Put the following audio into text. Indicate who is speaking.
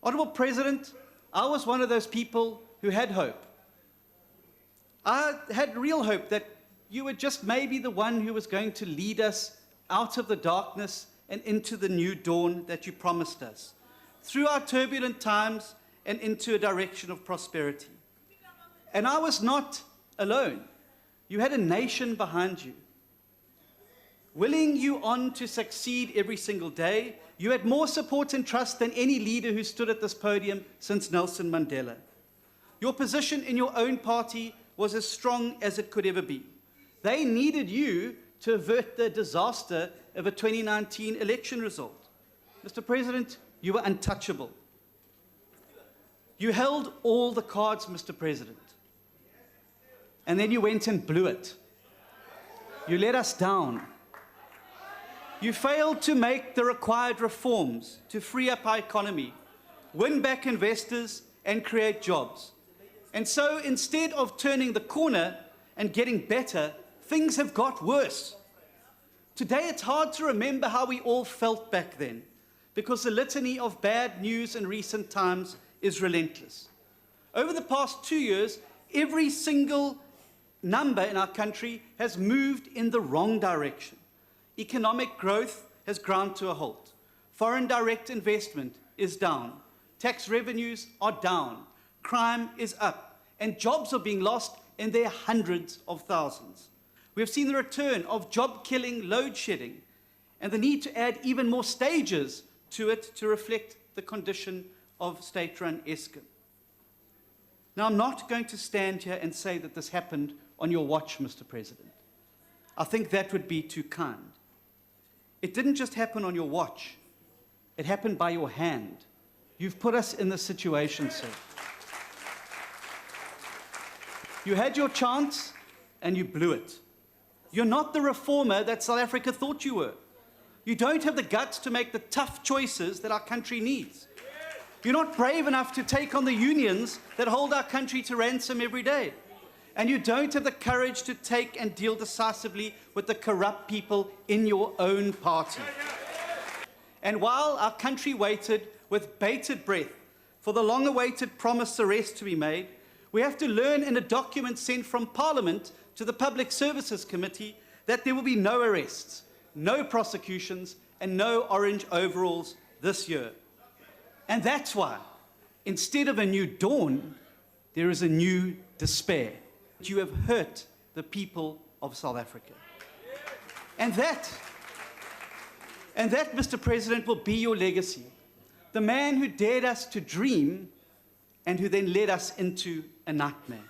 Speaker 1: Honourable President, I was one of those people who had hope. I had real hope that you were just maybe the one who was going to lead us out of the darkness and into the new dawn that you promised us, through our turbulent times and into a direction of prosperity. And I was not alone. You had a nation behind you, willing you on to succeed every single day. You had more support and trust than any leader who stood at this podium since Nelson Mandela. Your position in your own party was as strong as it could ever be. They needed you to avert the disaster of a 2019 election result. Mr. President, you were untouchable. You held all the cards, Mr. President. And then you went and blew it. You let us down. You failed to make the required reforms to free up our economy, win back investors, and create jobs. And so instead of turning the corner and getting better, things have got worse. Today it's hard to remember how we all felt back then, because the litany of bad news in recent times is relentless. Over the past 2 years, every single number in our country has moved in the wrong direction. Economic growth has ground to a halt. Foreign direct investment is down. Tax revenues are down. Crime is up. And jobs are being lost in their hundreds of thousands. We have seen the return of job-killing load shedding and the need to add even more stages to it to reflect the condition of state-run Eskom. Now, I'm not going to stand here and say that this happened on your watch, Mr. President. I think that would be too kind. It didn't just happen on your watch. It happened by your hand. You've put us in this situation, sir. You had your chance, and you blew it. You're not the reformer that South Africa thought you were. You don't have the guts to make the tough choices that our country needs. You're not brave enough to take on the unions that hold our country to ransom every day. And you don't have the courage to take and deal decisively with the corrupt people in your own party. And while our country waited with bated breath for the long-awaited promised arrest to be made, we have to learn in a document sent from Parliament to the Public Services Committee that there will be no arrests, no prosecutions, and no orange overalls this year. And that's why, instead of a new dawn, there is a new despair. You have hurt the people of South Africa. And that, Mr. President, will be your legacy. The man who dared us to dream and who then led us into a nightmare.